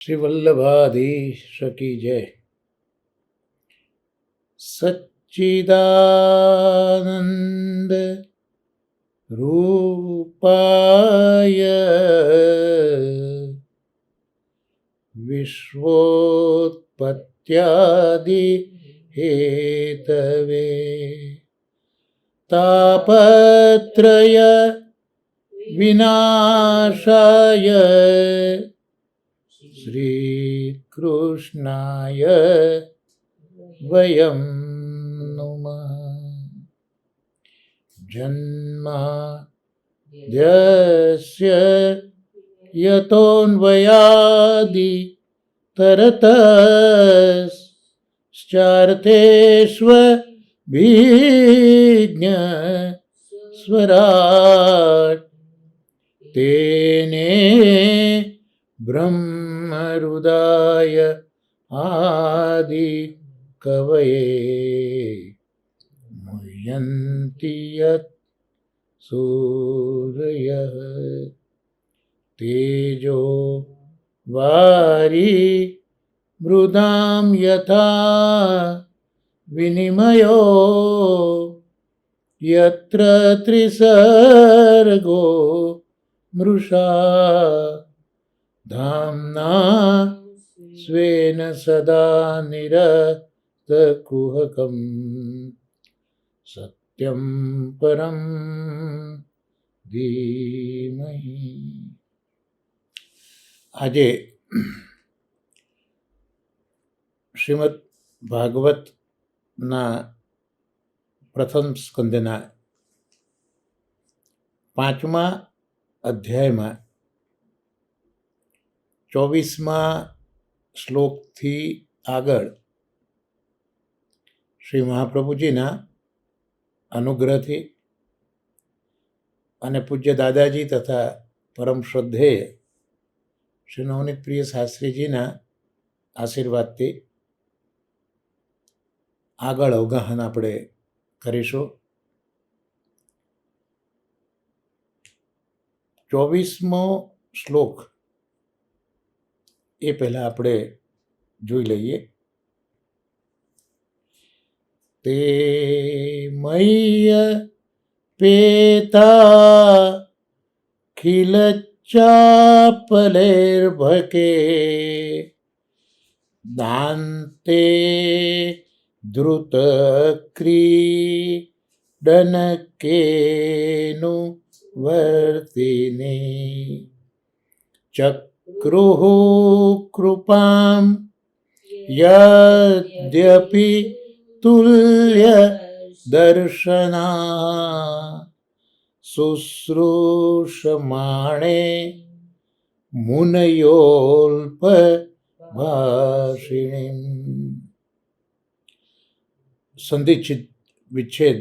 श्री वल्लभाधीश की जय। सच्चिदानंद रूपाय विश्वोत्पत्त्यादि हेतवे तापत्रय विनाशाय श्रीकृष्णाय वयं नुमः। जन्माद्यस्य यतोऽन्वयादि तरतश्चार्थेष्वभिज्ञ स्वराट् तेने ब्रह्महृदाय आदि कवये मुह्यन्ति यत् सूरयः तेजो वारी मृदां यथा विनिमयो यत्र त्रिसर्गो मृषा धाम्ना स्वेन सदा निरस्तकुहकं सत्यं परं धीमहि। આજે શ્રીમદ ભાગવતના પ્રથમ સ્કંદના 5મા અધ્યાયમાં 24મા શ્લોકથી આગળ શ્રી મહાપ્રભુજીના અનુગ્રહથી અને પૂજ્ય દાદાજી તથા પરમ શ્રદ્ધેય શ્રી નવનીત પ્રિય શાસ્ત્રીજીના આશીર્વાદથી આગળ અવગાહન આપણે કરીશું. 24મો શ્લોક એ પહેલાં આપણે જોઈ લઈએ. તે મય્ય પેતા ખિલચ્ચાપલેર્ભકે દાન્તે ધૃતક્રીડનકેનુ વર્તિને ચક્રુઃ કૃપાં યદ્યપિ તુલ્ય દર્શના શુશ્રૂષમાણે મુનયોલ્પ ભાષિણીમ. સંધિ વિચ્છેદ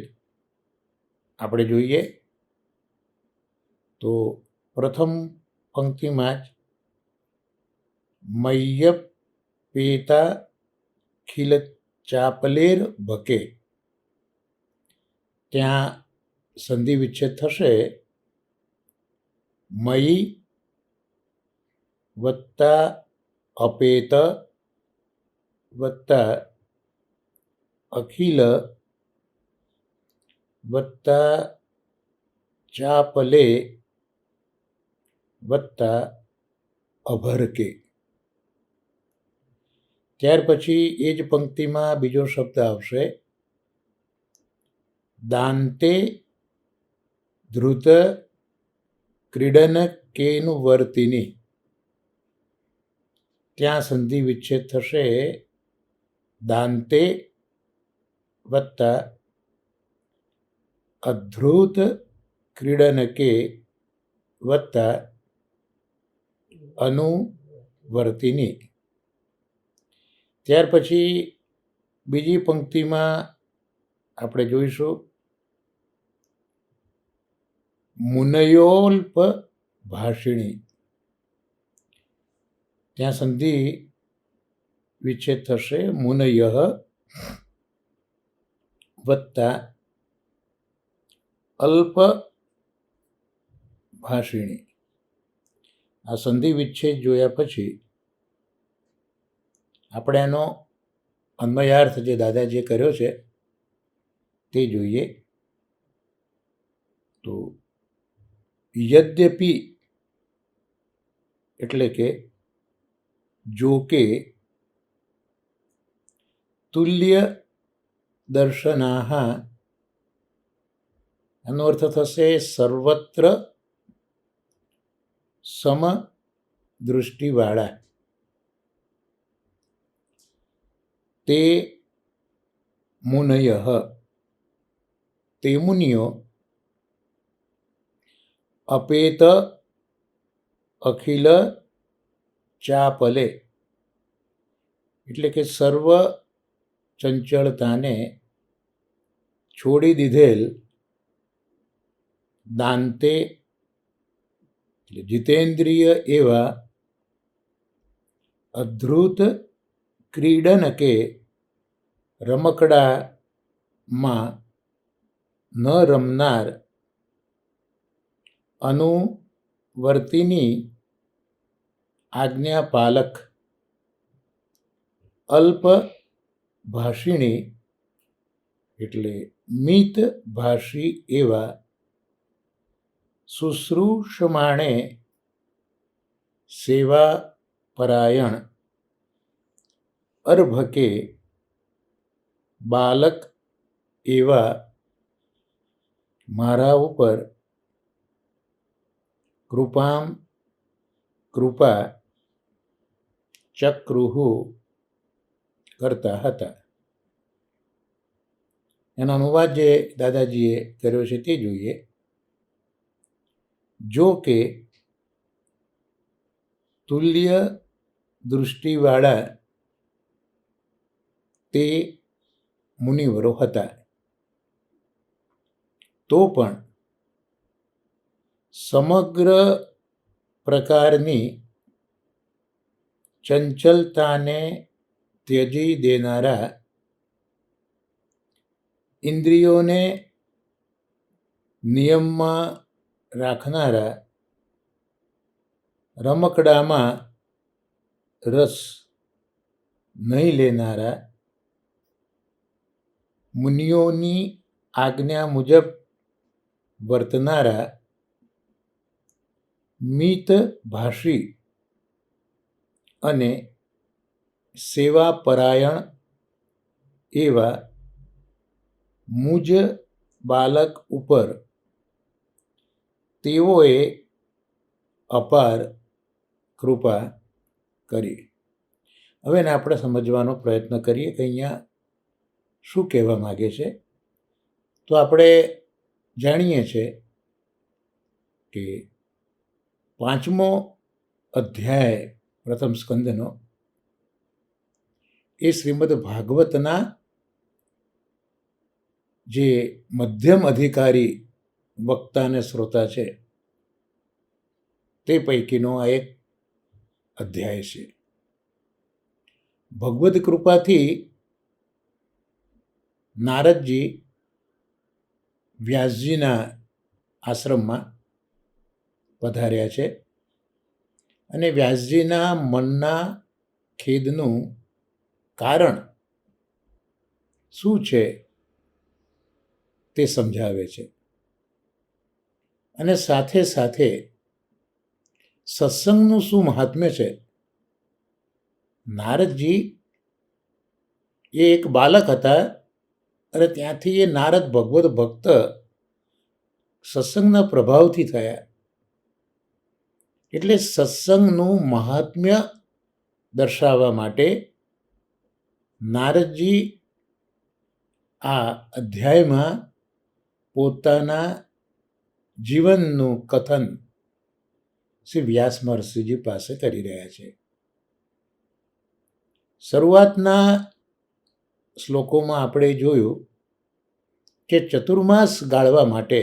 આપણે જોઈએ તો પ્રથમ પંક્તિમાં જ મય્ય પેતા ખિલ ચાપલેર ભકે, ત્યાં સંધિ વિચ્છેદ થશે. મયી વત્તા અપેત વત્તા અખિલ વત્તા ચાપલે વત્તા અભરકે. ત્યાર પછી એ જ પંક્તિમાં બીજો શબ્દ આવશે દાંતે ધૃત ક્રીડન કેનુ વર્તિની. ત્યાં સંધિ વિચ્છેદ થશે દાંતે વત્તા અધૃત ક્રીડનકે વત્તા અનુવર્તિની. ત્યાર પછી બીજી પંક્તિમાં આપણે જોઈશું મુનયોલ્પ ભાષિણી. ત્યાં સંધિ વિચ્છેદ થશે મુનયઃ વત્તા અલ્પ ભાષિણી. આ સંધિ વિચ્છેદ જોયા પછી આપણે એનો અન્વયાર્થ જે દાદાજીએ કર્યો છે તે જોઈએ. તો યદ્યપિ એટલે કે જો કે તુલ્ય દર્શનાહ, આનો અર્થ થશે સર્વત્ર સમદૃષ્ટિવાળા. તે મુનયઃ, તે મુનિઓ અપેત અખિલ ચાપલે, એટલે કે સર્વ ચંચળતાને છોડી દીધેલ દાંતે એટલે જીતેન્દ્રિય એવા અદ્ભુત ક્રીડન કે રમકડામાં ન રમનાર અનુવર્તિની આજ્ઞાપાલક અલ્પ ભાષિણી એટલે મિત ભાષી એવા શુશ્રૂષમાણે સેવા પરાયણ અર્ભકે બાલક એવા મારા ઉપર કૃપા ચક્રુહુ કરતા હતા. એનો અનુવાદ જે દાદાજીએ કર્યો છે તે જોઈએ. જો કે તુલ્ય દૃષ્ટિવાળા તે મુનિવરો હતા, તો પણ સમગ્ર પ્રકારની ચંચલતાને ત્યજી દેનારા, ઇન્દ્રિયોને નિયમમાં રાખનારા, રમકડામાં રસ નહીં લેનારા, મુનિઓની આજ્ઞા મુજબ વર્તનારા, મિત ભાષી અને સેવા પરાયણ એવા મુજ બાલક ઉપર તેઓએ અપાર કૃપા કરી. હવે એને આપણે સમજવાનો પ્રયત્ન કરીએ કે અહીંયા શું કહેવા માગે છે. તો આપણે જાણીએ છીએ કે 5મો અધ્યાય પ્રથમ સ્કંદનો એ શ્રીમદ ભાગવતના જે મધ્યમ અધિકારી વક્તા અને શ્રોતા છે તે પૈકીનો આ એક અધ્યાય છે. ભગવદ કૃપાથી નારદજી વ્યાસજીના આશ્રમમાં પધાર્યા છે અને વ્યાસજીના મનના ખેદનું કારણ શું છે તે સમજાવે છે. અને સાથે સાથે સત્સંગનું શું મહાત્મ્ય છે. નારદજી એ એક બાલક હતા અને ત્યાંથી એ નારદ ભગવદ ભક્ત સત્સંગના પ્રભાવથી થયા. એટલે સત્સંગનું મહાત્મ્ય દર્શાવવા માટે નારદજી આ અધ્યાયમાં પોતાના જીવનનું કથન શ્રી વ્યાસ મહર્ષિજી પાસે કરી રહ્યા છે. શરૂઆતના શ્લોકોમાં આપણે જોયું કે ચતુર્માસ ગાળવા માટે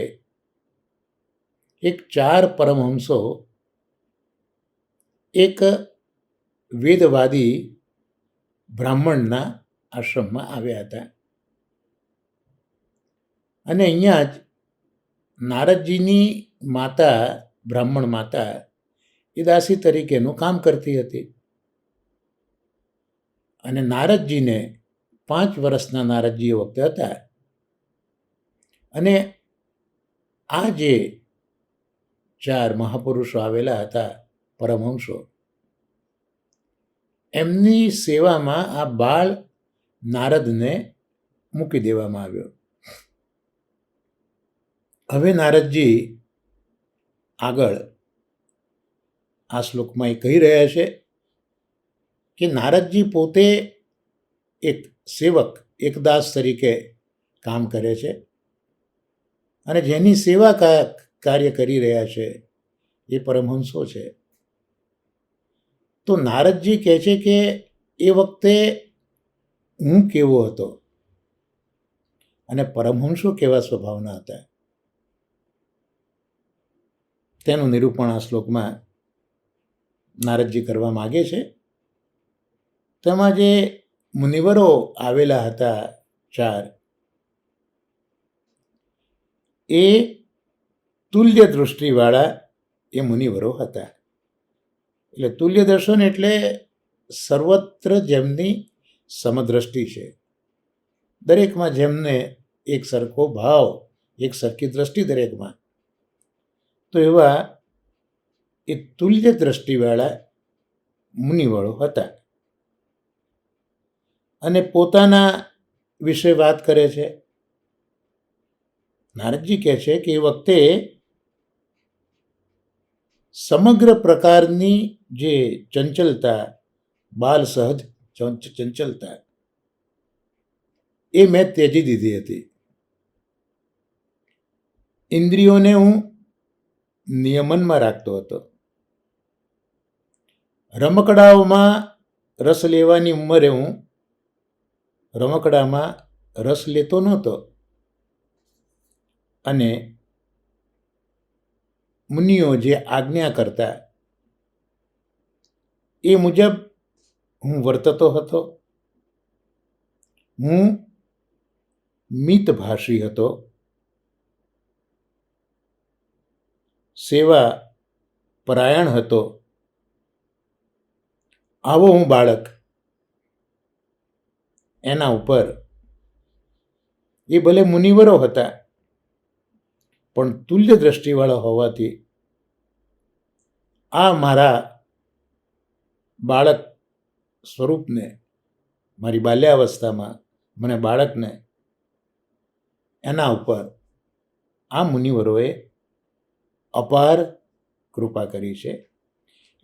એક 4 પરમહંસો એક વેદવાદી બ્રાહ્મણના આશ્રમમાં આવ્યા હતા અને અહીંયા જ નારદજીની માતા, બ્રાહ્મણ માતા એ દાસી તરીકેનું કામ કરતી હતી. અને નારદજીને 5 વર્ષના નારદજી એ વખતે હતા. અને આ જે 4 મહાપુરુષો આવેલા હતા, પરમહંસો, એમની સેવામાં આ બાળ નારદને મૂકી દેવામાં આવ્યો. હવે નારદજી આગળ આ શ્લોકમાં એ કહી રહ્યા છે કે નારદજી પોતે એક સેવક, એક દાસ તરીકે કામ કરે છે અને જેની સેવા કાર્ય કરી રહ્યા છે એ પરમહંસો છે. તો નારદજી કહે છે કે એ વખતે હું કેવો હતો અને પરમહંસો કેવા સ્વભાવના હતા, તેનું નિરૂપણ આ શ્લોકમાં નારદજી કરવા માગે છે. તેમાં જે મુનિવરો આવેલા હતા 4, એ તુલ્ય દૃષ્ટિવાળા એ મુનિવરો હતા. એટલે તુલ્ય દર્શન એટલે સર્વત્ર જેમની સમદ્રષ્ટિ છે, દરેકમાં જેમને એક સરખો ભાવ, એક સરખી દ્રષ્ટિ દરેકમાં, તો એવા એ તુલ્ય દ્રષ્ટિવાળા મુનિવરો હતા. અને પોતાના વિશે વાત કરે છે. નારદજી કહે છે કે એ વખતે સમગ્ર પ્રકારની જે ચંચલતા, બાલ સહજ ચંચલતા, એ મેં ત્યજી દીધી હતી. ઇન્દ્રિયોને હું નિયમનમાં રાખતો હતો. રમકડાઓમાં રસ લેવાની ઉંમરે હું રમકડામાં રસ લેતો નહોતો અને મુનિઓ જે આજ્ઞા કરતા એ મુજબ હું વર્તતો હતો. હું મિતભાષી હતો, સેવા પરાયણ હતો. આવો હું બાળક, એના ઉપર એ ભલે મુનિવરો હતા પણ તુલ્ય દ્રષ્ટિવાળા હોવાથી આ મારા બાળક સ્વરૂપને, મારી બાલ્યાવસ્થામાં મને બાળકને, એના ઉપર આ મુનિવરોએ અપાર કૃપા કરી છે.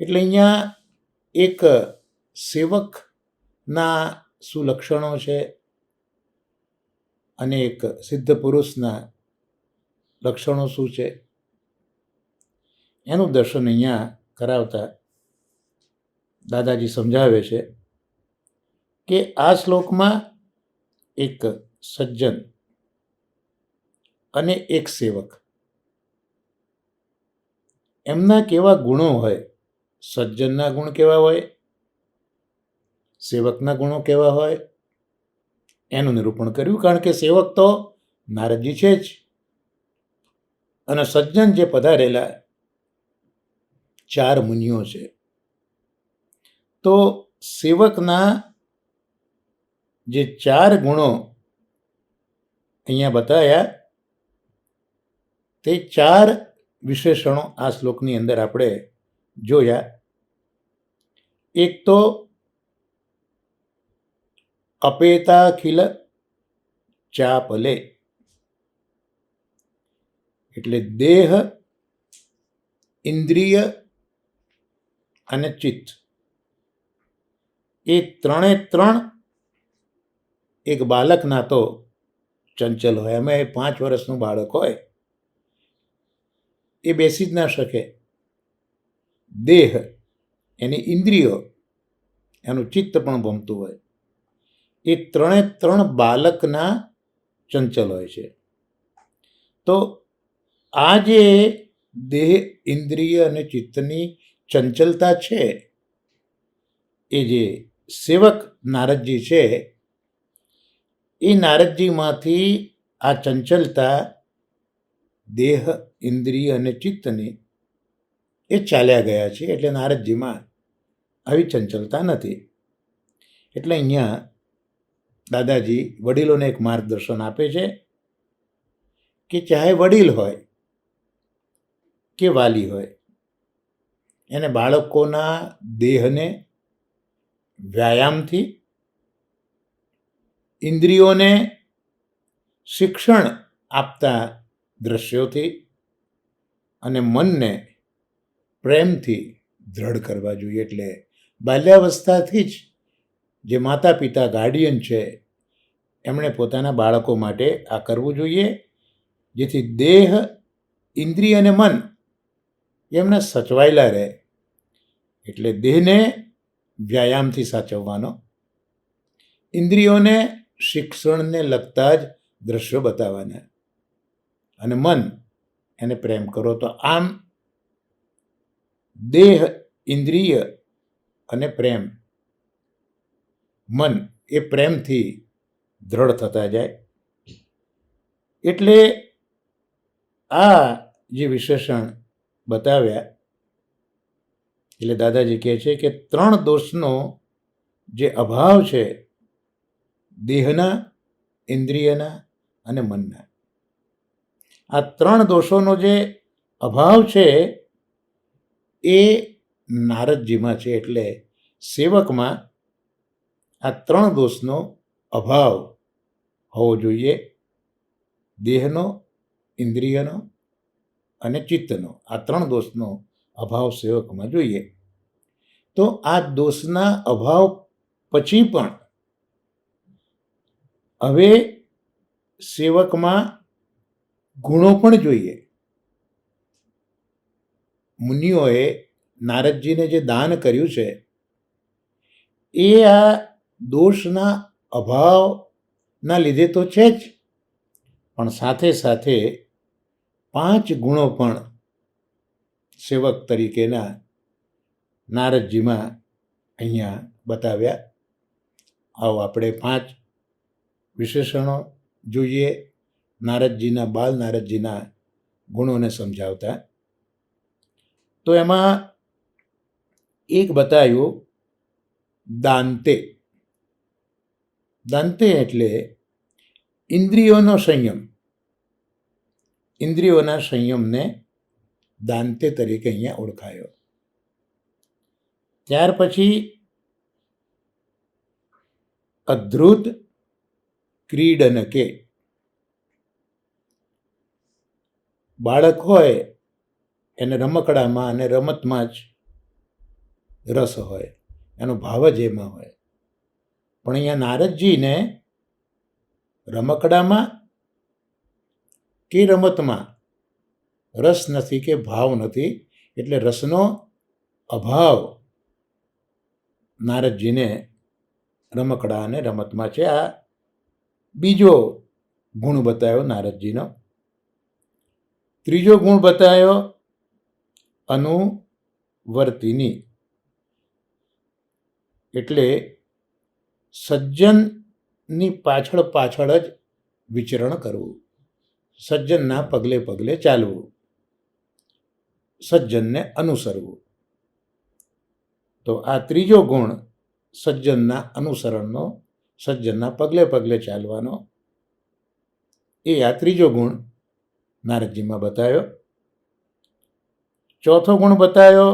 એટલે અહીંયા એક સેવકના શું લક્ષણો છે અને એક સિદ્ધ પુરુષના લક્ષણો શું છે એનું દર્શન અહીંયા કરાવતા દાદાજી સમજાવે છે કે આ શ્લોકમાં એક સજ્જન અને એક સેવક, એમના કેવા ગુણો હોય, સજ્જનના ગુણ કેવા હોય, સેવકના ગુણો કેવા હોય, એનું નિરૂપણ કર્યું. કારણ કે સેવક તો નારદજી છે જ, અને સજ્જન જે પધારેલા 4 મુનિઓ છે. તો સેવકના જે 4 ગુણો અહીંયા બતાવ્યા, તે 4 વિશેષણો આ શ્લોકની અંદર આપણે જોયા. એક તો અપેતાખિલ ચાપલે, એટલે દેહ, ઇન્દ્રિય અને ચિત્ત, એ 3 એક બાળકના તો ચંચલ હોય. અમે 5 વર્ષનું બાળક હોય એ બેસી જ ના શકે. દેહ, એની ઇન્દ્રિયો, એનું ચિત્ત પણ ભમતું હોય. એ 3 બાળકના ચંચલ હોય છે. તો આ જે દેહ, ઇન્દ્રિય અને ચિત્તની ચંચલતા છે, એ જે સેવક નારદજી છે, એ નારદજીમાંથી આ ચંચલતા દેહ, ઇન્દ્રિય અને ચિત્તની એ ચાલ્યા ગયા છે. એટલે નારદજીમાં આવી ચંચલતા નથી. એટલે અહીંયા દાદાજી વડીલોને એક માર્ગદર્શન આપે છે કે ચાહે વડીલ હોય કે વાલી હોય, એને બાળકોના દેહને વ્યાયામથી, ઇન્દ્રિયોને શિક્ષણ આપતા દ્રશ્યોથી અને મનને પ્રેમથી દ્રઢ કરવા જોઈએ. એટલે બાલ્યાવસ્થાથી જ જે માતા પિતા ગાર્ડિયન છે એમણે પોતાના બાળકો માટે આ કરવું જોઈએ, જેથી દેહ, ઇન્દ્રિય અને મન એમને સચવાયેલા રહે. એટલે દેહને વ્યાયામથી સાચવવાનો, ઇન્દ્રિયોને શિક્ષણને લગતા જ દ્રશ્યો બતાવવાના અને મન એને પ્રેમ કરો. તો આમ દેહ, ઇન્દ્રિય અને પ્રેમ, મન એ પ્રેમથી દ્રઢ થતા જાય. એટલે આ જે વિશેષણ બતાવ્યા, એટલે દાદાજી કહે છે કે 3 દોષનો જે અભાવ છે દેહના, ઇન્દ્રિયના અને મનના, આ 3 દોષોનો જે અભાવ છે એ નારદજીમાં છે. એટલે સેવકમાં આ 3 દોષનો અભાવ હોવો જોઈએ. દેહનો, ઇન્દ્રિયનો અને ચિત્તનો, આ 3 દોષનો અભાવ સેવકમાં જોઈએ. તો આ દોષના અભાવ પછી પણ હવે સેવકમાં ગુણો પણ જોઈએ. મુનિઓએ નારદજીને જે દાન કર્યું છે એ આ દોષના અભાવના લીધે તો છે જ, પણ સાથે સાથે 5 ગુણો પણ સેવક તરીકેના નારદજીમાં અહીંયા બતાવ્યા. આવો આપણે 5 વિશેષણો જોઈએ નારદજીના, બાલ નારદજીના ગુણોને સમજાવતા. તો એમાં એક બતાવ્યું દાંતે. દાંતે એટલે ઇન્દ્રિયોનો સંયમ. ઇન્દ્રિયોના સંયમને દાંતે તરીકે અહીંયા ઓળખાયો. ત્યાર પછી અધ્રુત ક્રીડનકે. બાળક હોય એને રમકડામાં અને રમતમાં જ રસ હોય, એનો ભાવ જ એમાં હોય. પણ અહીંયા નારદજીને રમકડામાં કે રમતમાં રસ નથી કે ભાવ નથી, એટલે રસનો અભાવ નારદજીને રમકડા અને રમતમાં છે. આ બીજો ગુણ બતાવ્યો નારદજીનો. ત્રીજો ગુણ બતાવ્યો અનુવર્તિની, એટલે સજ્જનની પાછળ પાછળ જ વિચરણ કરવું, સજ્જનના પગલે પગલે ચાલવું, સજ્જનને અનુસરવું. તો આ ત્રીજો ગુણ સજ્જનના અનુસરણનો, સજ્જનના પગલે પગલે ચાલવાનો, એ આ ત્રીજો ગુણ નારદજીમાં બતાવ્યો. ચોથો ગુણ બતાવ્યો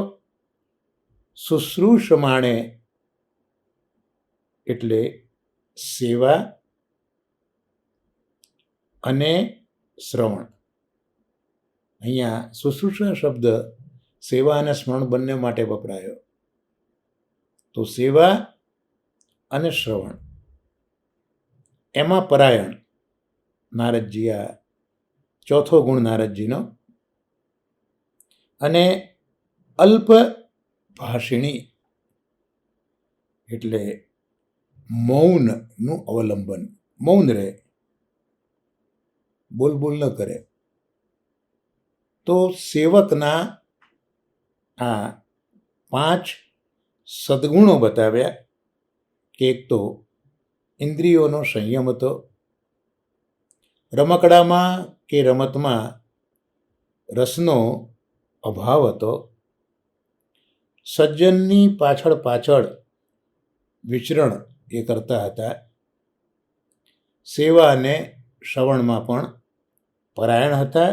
શુશ્રૂષમાણે, એટલે સેવા અને શ્રવણ. અહીંયા શુશ્રૂષા શબ્દ સેવા અને સ્મરણ બંને માટે વપરાયો. તો સેવા અને શ્રવણ એમાં પરાયણ નારદજી, આ ચોથો ગુણ નારદજીનો. અને અલ્પ ભાષિણી, એટલે મૌનનું અવલંબન, મૌન રહે, બોલ ન કરે. તો સેવકના આ 5 સદગુણો બતાવ્યા કે એક તો ઇન્દ્રિયોનો સંયમ હતો, રમકડામાં કે રમતમાં રસનો અભાવ હતો, સજ્જનની પાછળ પાછળ વિચરણ એ કરતા હતા. સેવા અને શ્રવણમાં પણ પરાયણ હતા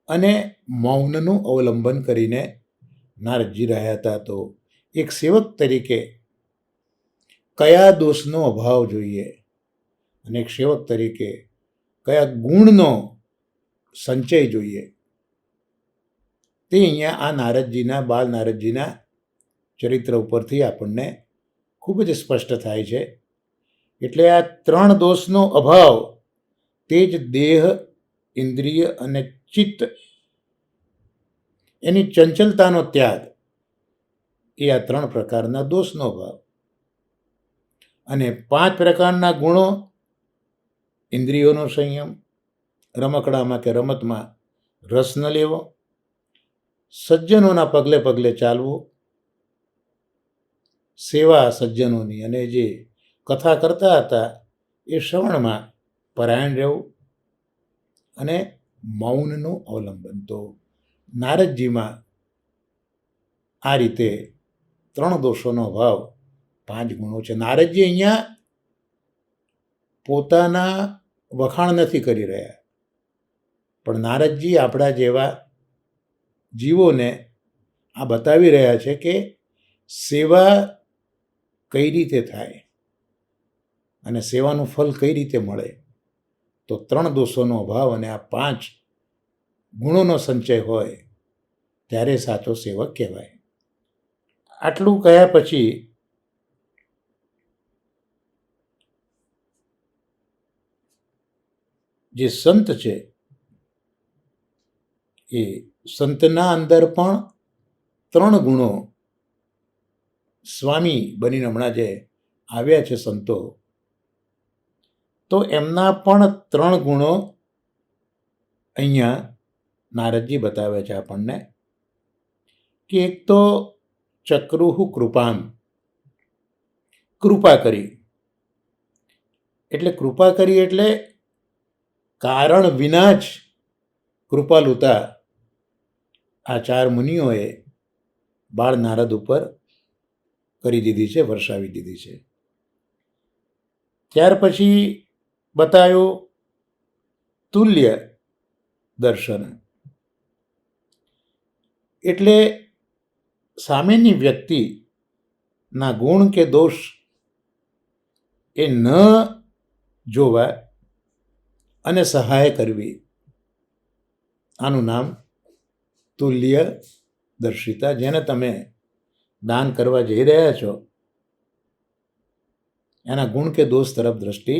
અને મૌનનું અવલંબન કરીને નારદજી રહ્યા હતા. તો એક સેવક તરીકે કયા દોષનો અભાવ જોઈએ અને એક સેવક તરીકે કયા ગુણનો સંચય જોઈએ, તે અહીંયા આ નારદજીના, બાલ નારદજીના ચરિત્ર ઉપરથી આપણને ખૂબ જ સ્પષ્ટ થાય છે. એટલે આ 3 દોષનો અભાવ, તે જ દેહ, ઇન્દ્રિય અને ચિત્ત, એની ચંચલતાનો ત્યાગ, એ આ 3 પ્રકારના દોષનો અભાવ. અને 5 પ્રકારના ગુણો: ઇન્દ્રિયોનો સંયમ, રમકડામાં કે રમતમાં રસ ન લેવો, સજ્જનોના પગલે પગલે ચાલવું, સેવા સજ્જનોની, અને જે કથા કરતા હતા એ શ્રવણમાં પરાયણ રહેવું, અને મૌનનું અવલંબન. તો નારદજીમાં આ રીતે 3 દોષોનો અભાવ, 5 ગુણો છે. નારદજી અહીંયા પોતાના વખાણ નથી કરી રહ્યા, પણ નારદજી આપણા જેવા જીવોને આ બતાવી રહ્યા છે કે સેવા કઈ રીતે થાય અને સેવાનું ફલ કઈ રીતે મળે. તો 3 દોષોનો અભાવ અને આ 5 ગુણોનો સંચય હોય ત્યારે સાચો સેવક કહેવાય. આટલું કહ્યા પછી જે સંત છે, એ સંતના અંદર પણ 3 ગુણો, સ્વામી બનીને હમણાં જે આવ્યા છે સંતો, તો એમના પણ 3 ગુણો અહીંયા નારદજી બતાવે છે આપણને. કે એક તો ચક્રુહુ કૃપામ, કૃપા કરી. એટલે કૃપા કરી એટલે કારણ વિના જ કૃપાલુતા આ 4 મુનિઓએ બાળ નારદ ઉપર કરી દીધી છે, વર્ષાવી દીધી છે. ત્યાર પછી બતાવ્યું તુલ્ય દર્શન. એટલે સામેની વ્યક્તિના ગુણ કે દોષ એ ન જોવા અને સહાય કરવી, આનું નામ તુલ્ય દર્શિતા. જેને તમે દાન કરવા જઈ રહ્યા છો એના ગુણ કે દોષ તરફ દ્રષ્ટિ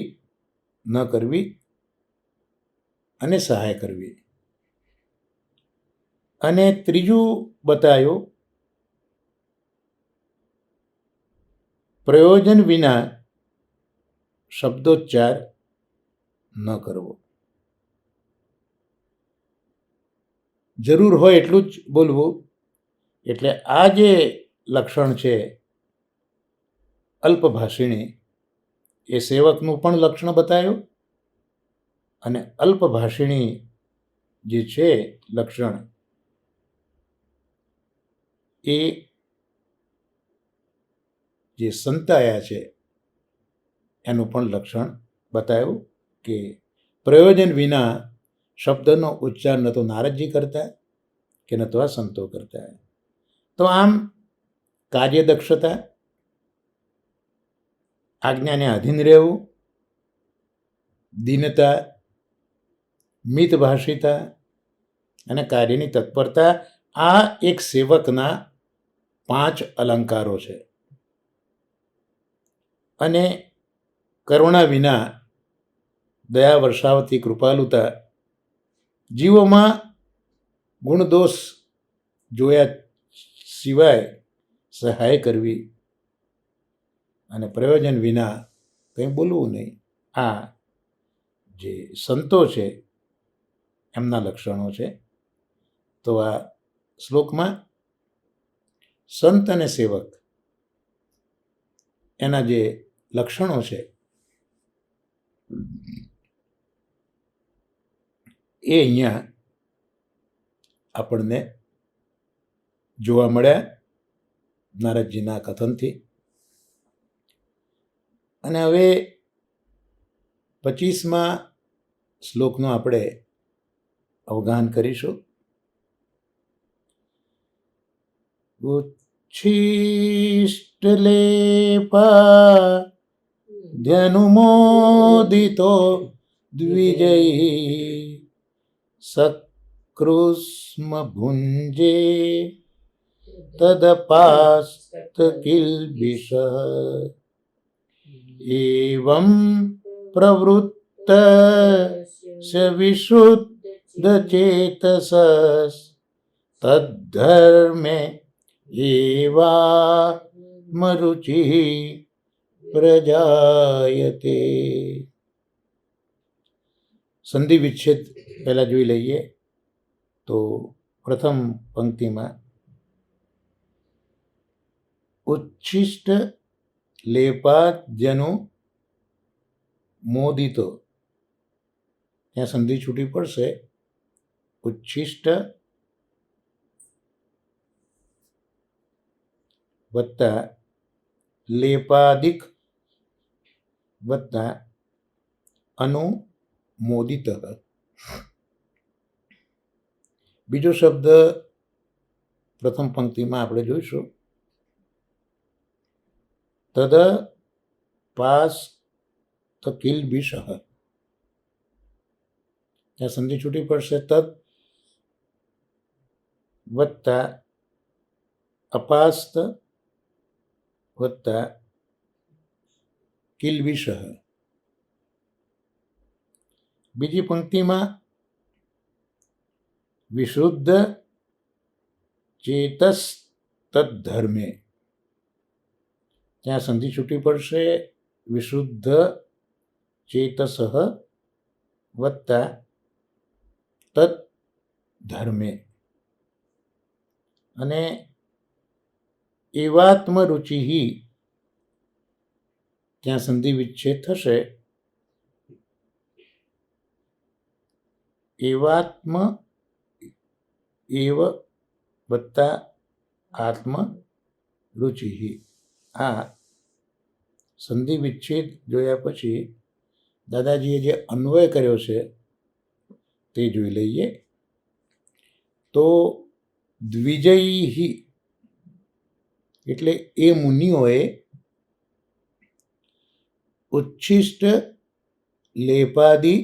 ન કરવી અને સહાય કરવી. અને ત્રીજું બતાવ્યું પ્રયોજન વિના શબ્દોચ્ચાર ન કરવો. જરૂર હોય એટલું જ બોલવું. એટલે આ જે લક્ષણ છે અલ્પભાષિણી, એ સેવકનું પણ લક્ષણ બતાવ્યું. અને અલ્પભાષિણી જે છે લક્ષણ, એ જે સંતાયા છે એનું પણ લક્ષણ બતાવ્યું. કે પ્રયોજન વિના શબ્દનો ઉચ્ચાર ન તો નારદજી કરતા કે ન તો આ સંતો કરતા. તો આમ કાર્યદક્ષતા, આજ્ઞાને આધીન રહેવું, દીનતા, મિતભાષિતા અને કાર્યની તત્પરતા, આ એક સેવકના 5 અલંકારો છે. અને કરુણા વિના દયા વર્ષાવતી કૃપાલુતા, જીવોમાં ગુણદોષ જોયા સિવાય સહાય કરવી, અને પ્રયોજન વિના કંઈ બોલવું નહીં. આ જે સંતો છે એમના લક્ષણો છે. તો આ શ્લોકમાં સંત અને સેવક એના જે લક્ષણો છે એ અહીંયા આપણને જોવા મળ્યા નારદજીના કથનથી. અને હવે 25મા શ્લોકનું આપણે અવગાહન કરીશું. ઉચ્છિષ્ટલેપા ધ્યનુમોદિતો દ્વિજૈ સકૃષ્મ ભુંજે તદપાસ્ત કિલ્બિષ એવં પ્રવૃત્ત વિશુદ્ધ ચેતસ તદ્ધર્મે એવા મરુચિ પ્રજાયતે. સંધિ વિચ્છેદ પહેલા જોઈ લઈએ તો પ્રથમ પંક્તિમાં ઉચ્છિષ્ટ લેપાદ્યનો મોદિતો, ત્યાં સંધિ છૂટી પડશે. ઉચ્છિષ્ટ વત્તા લેપાદિક વત્તા અનુમોદિત. બીજો શબ્દ પ્રથમ પંક્તિમાં આપણે જોઈશું. તદ પાસ કિલ્બિષ, ત્યાં સંધિ છૂટી પડશે. તદ વત્તા અપાસ્ત વત્તા કિલ્બિષ. બીજી પંક્તિમાં વિશુદ્ધ ચેતસ તદ્ધર્મે, ત્યાં સંધિ છૂટી પડશે. વિશુદ્ધ ચેતસ વત્તા તદ્ધર્મે. અને એવાત્મરુચિ, ત્યાં સંધિ વિચ્છેદ થશે. એવાત્મ એવ વત્તા આત્મ રુચિ. આ સંધિ વિચ્છેદ જોયા પછી દાદાજીએ જે અન્વય કર્યો છે તે જોઈ લઈએ. તો દ્વિજૈ એટલે એ મુનિઓએ ઉચ્છિષ્ટ લેપાદિ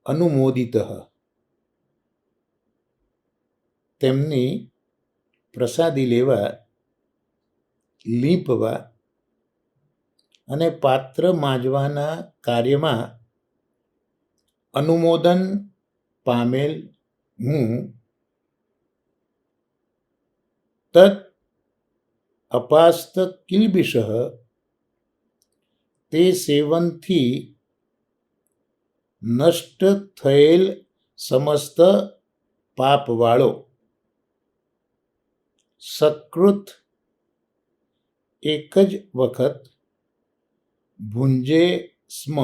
અનુમોદિત, તેમની પ્રસાદી લેવા, લીંપવા અને પાત્ર માંજવાના કાર્યમાં અનુમોદન પામેલ હું તદ અપાસ્ત કિલ્બિષ, તે સેવનથી નષ્ટ થયેલ સમસ્ત પાપવાળો, સકૃત એક જ વખત, ભુંજે સ્મ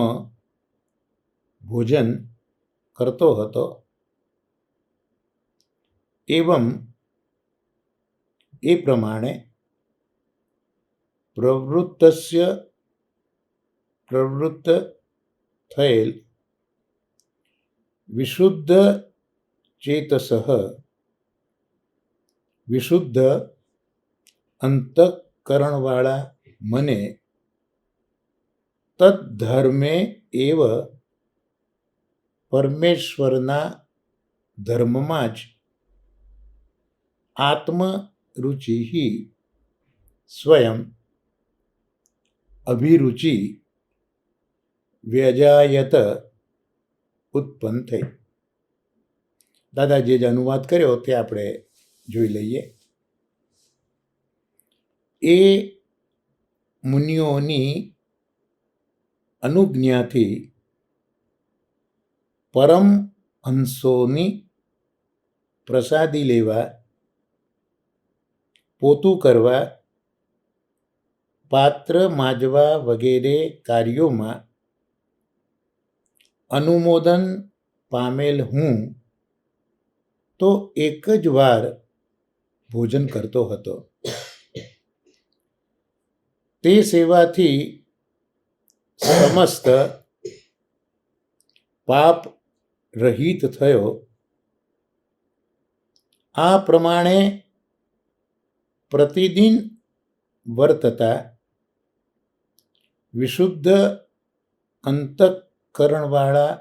ભોજન કરતો હતો. એવં એ પ્રમાણે પ્રવૃત્ત થયેલ વિશુદ્ધ ચેતસ, વિશુદ્ધ અંતઃકરણવાળા મને તદ્ધર્મે એવ, પરમેશ્વરના ધર્મમાં જ આત્મરુચિ સ્વયં અભિરુચિ વ્યજાયત ઉત્પન્ન થઈ. દાદાજીએ જે અનુવાદ કર્યો તે આપણે જોઈ લઈએ. એ મુનિઓની અનુજ્ઞાથી પરમ હંસોની પ્રસાદી લેવા, પોતું કરવા, પાત્ર માંજવા વગેરે કાર્યોમાં અનુમોદન પામેલ હું તો એક જ વાર ભોજન કરતો હતો. તે સેવાથી સમસ્ત પાપ રહિત થયો. આ પ્રમાણે પ્રતિદિન વર્તતા વિશુદ્ધ અંતઃકરણવાળા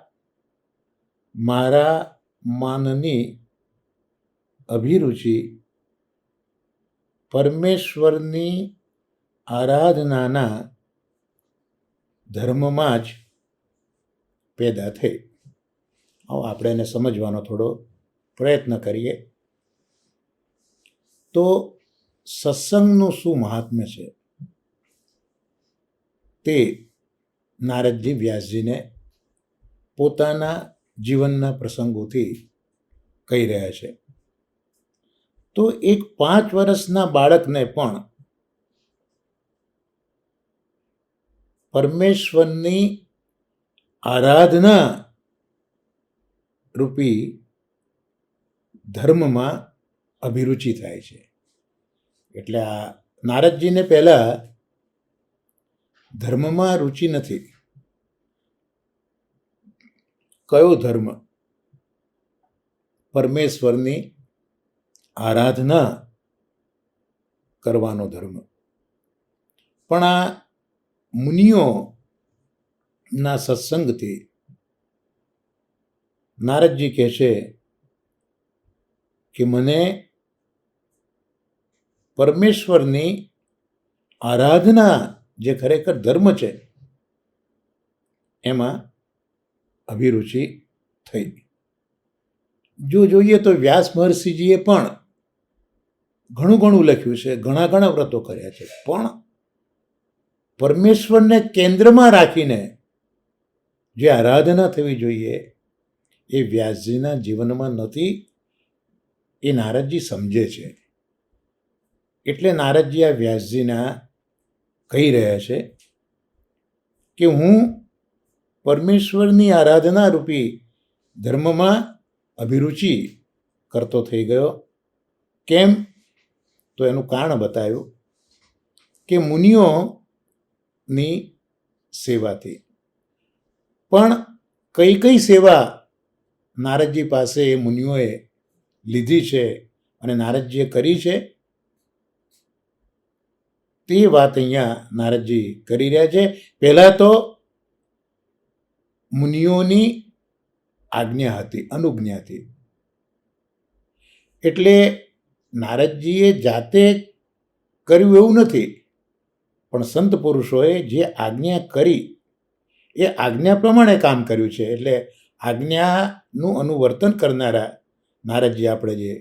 મારા માનની અભિરુચિ પરમેશ્વરની આરાધનાના ધર્મમાં જ પેદા થઈ. હવે આપણે એને સમજવાનો થોડો પ્રયત્ન કરીએ. તો સત્સંગનું શું મહાત્મ્ય છે તે નારદજી વ્યાસજીને પોતાના જીવનના પ્રસંગોથી કહી રહ્યા છે. તો એક 5 વર્ષના બાળકને પણ પરમેશ્વરની આરાધના રૂપી ધર્મમાં અભિરુચિ થાય છે. એટલે આ નારદજીને પહેલા ધર્મમાં રુચિ નથી. કયો ધર્મ? પરમેશ્વરની આરાધના કરવાનો ધર્મ. પણ આ મુનિઓના સત્સંગથી નારદજી કહે છે કે મને પરમેશ્વરની આરાધના જે ખરેખર ધર્મ છે એમાં અભિરુચિ થઈ. જો જોઈએ તો વ્યાસ મહર્ષિજીએ પણ ઘણું લખ્યું છે, ઘણા વ્રતો કર્યા છે, પણ પરમેશ્વરને કેન્દ્રમાં રાખીને જે આરાધના થવી જોઈએ એ વ્યાસજીના જીવનમાં નથી. એ નારદજી સમજે છે. એટલે નારદજી આ વ્યાસજીના કહી રહ્યા છે કે હું પરમેશ્વરની આરાધના રૂપી ધર્મમાં અભિરુચિ કરતો થઈ ગયો. કેમ? તો એનું કારણ બતાવ્યું કે મુનિઓની સેવાથી. પણ કઈ સેવા નારદજી પાસે એ મુનિઓએ લીધી છે અને નારદજીએ કરી છે તે વાત અહીંયા નારદજી કરી રહ્યા છે. પહેલા તો મુનિઓની આજ્ઞા હતી, અનુજ્ઞા હતી. એટલે નારદજીએ જાતે કર્યું એવું નથી, પણ સંત પુરુષોએ જે આજ્ઞા કરી એ આજ્ઞા પ્રમાણે કામ કર્યું છે. એટલે આજ્ઞાનું અનુવર્તન કરનારા નારદજી આપણે જે